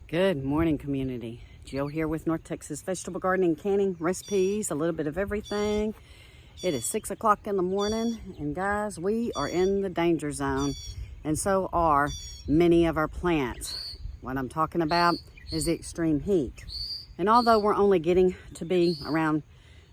Good morning, community. Jill here with North Texas Vegetable Gardening, Canning, Recipes, a little bit of everything. It is 6 o'clock in the morning, and guys, we are in the danger zone, and so are many of our plants. What I'm talking about is the extreme heat. And although we're only getting to be around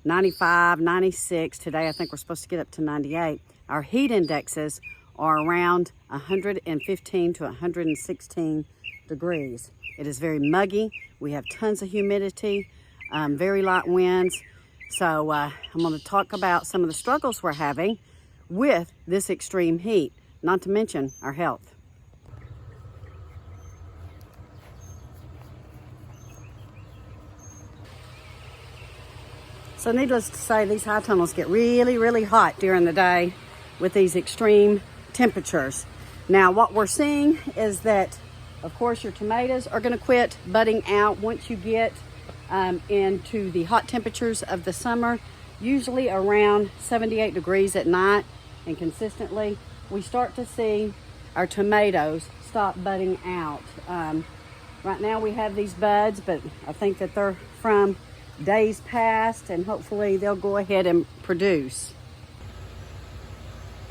95, 96, today I think we're supposed to get up to 98, our heat indexes are around 115 to 116 degrees. It is very muggy. We have tons of humidity, very light winds. So I'm going to talk about some of the struggles we're having with this extreme heat, not to mention our health. So needless to say, these high tunnels get really, really hot during the day with these extreme temperatures. Now what we're seeing is that, of course, your tomatoes are going to quit budding out once you get into the hot temperatures of the summer, usually around 78 degrees at night, and consistently we start to see our tomatoes stop budding out. Right now we have these buds, but I think that they're from days past, and hopefully they'll go ahead and produce.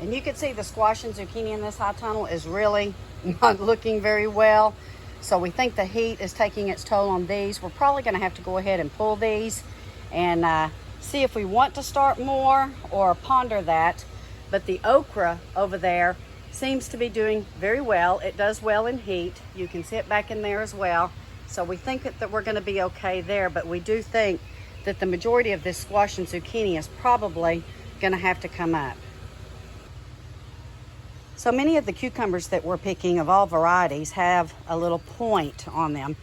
And you can see the squash and zucchini in this high tunnel is really not looking very well. So we think the heat is taking its toll on these. We're probably going to have to go ahead and pull these and see if we want to start more or ponder that. But the okra over there seems to be doing very well. It does well in heat. You can see it back in there as well. So we think that we're going to be okay there, but we do think that the majority of this squash and zucchini is probably going to have to come up. So many of the cucumbers that we're picking of all varieties have a little point on them,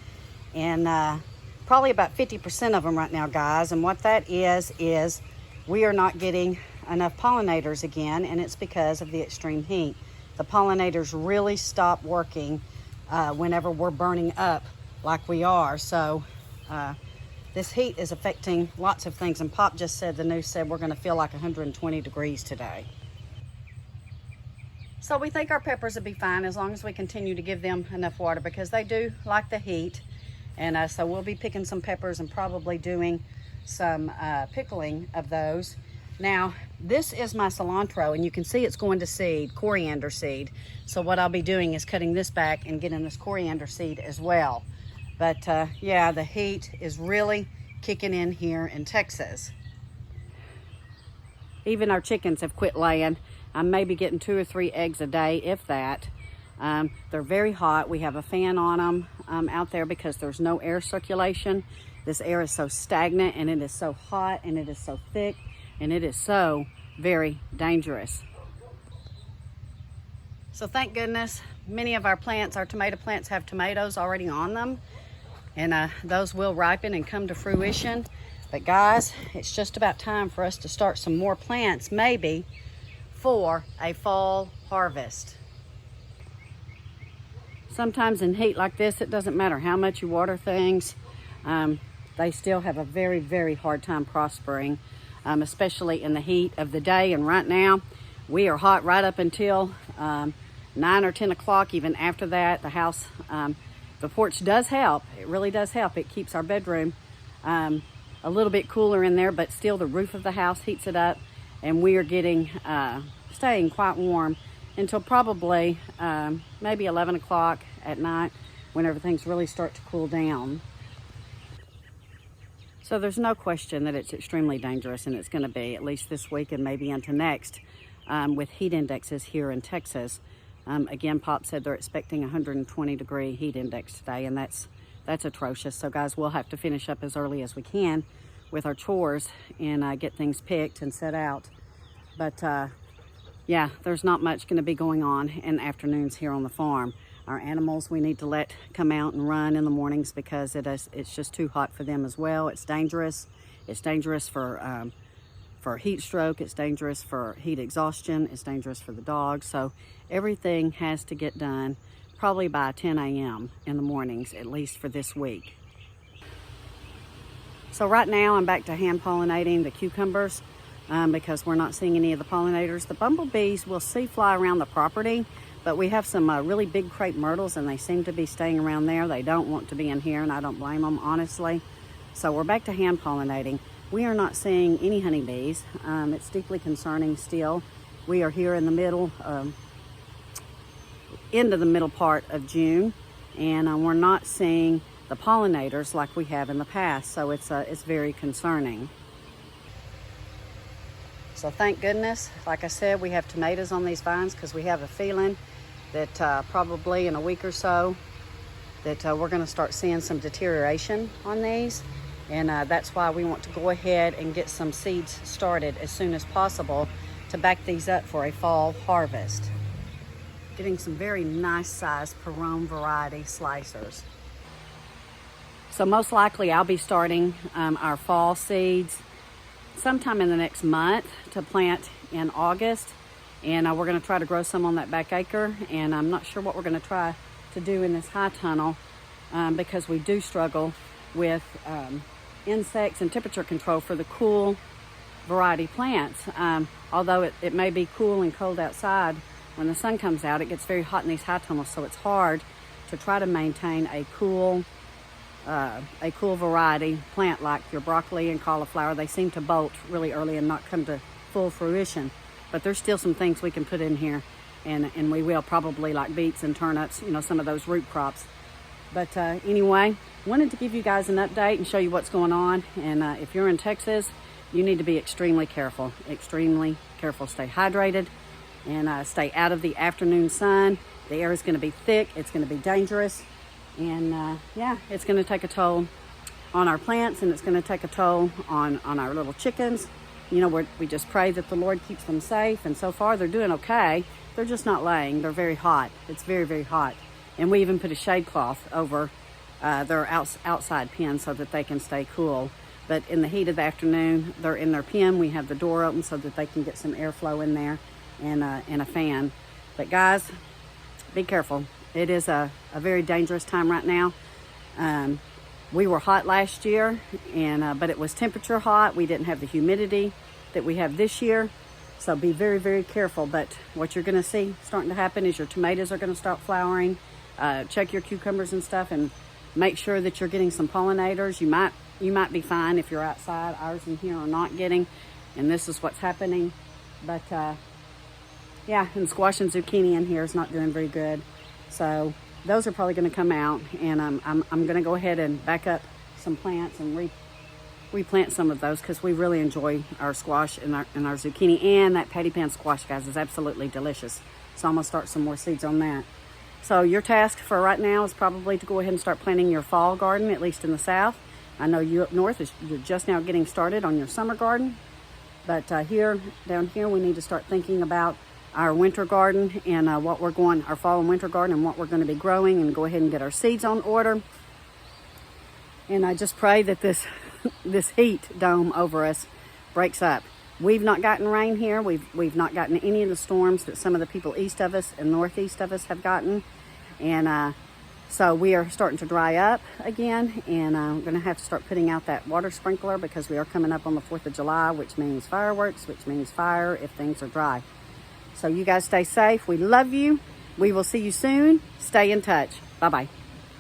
and probably about 50% of them right now, guys. And what that is we are not getting enough pollinators again, and it's because of the extreme heat. The pollinators really stop working whenever we're burning up like we are. So this heat is affecting lots of things, and Pop just said, the news said we're going to feel like 120 degrees today. So we think our peppers will be fine as long as we continue to give them enough water, because they do like the heat. And so we'll be picking some peppers and probably doing some pickling of those. Now, this is my cilantro, and you can see it's going to seed, coriander seed. So what I'll be doing is cutting this back and getting this coriander seed as well. But yeah, the heat is really kicking in here in Texas. Even our chickens have quit laying. I'm maybe getting 2 or 3 eggs a day, if that. They're very hot. We have a fan on them out there because there's no air circulation. This air is so stagnant, and it is so hot, and it is so thick, and it is so very dangerous. So thank goodness many of our plants, our tomato plants, have tomatoes already on them, and those will ripen and come to fruition. But guys, it's just about time for us to start some more plants, maybe for a fall harvest. Sometimes in heat like this, it doesn't matter how much you water things, they still have a very, very hard time prospering, especially in the heat of the day. And right now, we are hot right up until 9 or 10 o'clock. Even after that, the house, the porch does help. It really does help. It keeps our bedroom a little bit cooler in there, but still the roof of the house heats it up. And we are getting, staying quite warm until probably maybe 11 o'clock at night, when everything's really start to cool down. So there's no question that it's extremely dangerous, and it's going to be at least this week and maybe into next with heat indexes here in Texas. Again, Pop said they're expecting 120 degree heat index today, and that's atrocious. So guys, we'll have to finish up as early as we can with our chores and get things picked and set out. But yeah, there's not much going to be going on in the afternoons here on the farm. Our animals we need to let come out and run in the mornings because it's just too hot for them as well. It's dangerous. It's dangerous for heat stroke. It's dangerous for heat exhaustion. It's dangerous for the dogs. So everything has to get done probably by 10 a.m. in the mornings, at least for this week. So right now I'm back to hand pollinating the cucumbers because we're not seeing any of the pollinators. The bumblebees will see fly around the property, But we have some really big crepe myrtles, and they seem to be staying around there. They don't want to be in here, and I don't blame them, honestly. So we're back to hand pollinating. We are not seeing any honeybees. It's deeply concerning still. We are here in the middle, into the middle part of June, and we're not seeing the pollinators like we have in the past. So it's very concerning. So thank goodness, like I said, we have tomatoes on these vines, because we have a feeling that probably in a week or so that we're going to start seeing some deterioration on these. And that's why we want to go ahead and get some seeds started as soon as possible to back these up for a fall harvest. Getting some very nice size Perone variety slicers. So most likely I'll be starting our fall seeds sometime in the next month to plant in August. And we're going to try to grow some on that back acre. And I'm not sure what we're going to try to do in this high tunnel because we do struggle with insects and temperature control for the cool variety plants. Although it may be cool and cold outside, when the sun comes out, it gets very hot in these high tunnels, so it's hard to try to maintain a cool variety plant like your broccoli and cauliflower. They seem to bolt really early and not come to full fruition. But there's still some things we can put in here, and we will probably, like beets and turnips, you know, some of those root crops. But anyway, wanted to give you guys an update and show you what's going on. And if you're in Texas, you need to be extremely careful. Stay hydrated and stay out of the afternoon sun. The air is going to be thick. It's going to be dangerous. And yeah, it's going to take a toll on our plants, and it's going to take a toll on our little chickens. You know, we just pray that the Lord keeps them safe. And so far, they're doing okay. They're just not laying. They're very hot. It's very, very hot. And we even put a shade cloth over their outside pen so that they can stay cool. But in the heat of the afternoon, they're in their pen. We have the door open so that they can get some airflow in there, and a fan. But guys, be careful. It is a very dangerous time right now. We were hot last year, but it was temperature hot. We didn't have the humidity that we have this year. So be very, very careful. But what you're going to see starting to happen is your tomatoes are going to start flowering. Check your cucumbers and stuff, and make sure that you're getting some pollinators. You might be fine if you're outside. Ours in here are not getting, and this is what's happening. But yeah, and squash and zucchini in here is not doing very good. So those are probably going to come out, and I'm going to go ahead and back up some plants and replant some of those, because we really enjoy our squash and our zucchini. And that patty pan squash, guys, is absolutely delicious. So I'm going to start some more seeds on that. So your task for right now is probably to go ahead and start planting your fall garden, at least in the south. I know you up north, you're just now getting started on your summer garden. But down here, we need to start thinking about our winter garden and our fall and winter garden, and what we're going to be growing, and go ahead and get our seeds on order. And I just pray that this heat dome over us breaks up. We've not gotten rain here. We've not gotten any of the storms that some of the people east of us and northeast of us have gotten. And so we are starting to dry up again, and I'm going to have to start putting out that water sprinkler, because we are coming up on the 4th of July, which means fireworks, which means fire if things are dry. So you guys stay safe. We love you. We will see you soon. Stay in touch. Bye-bye.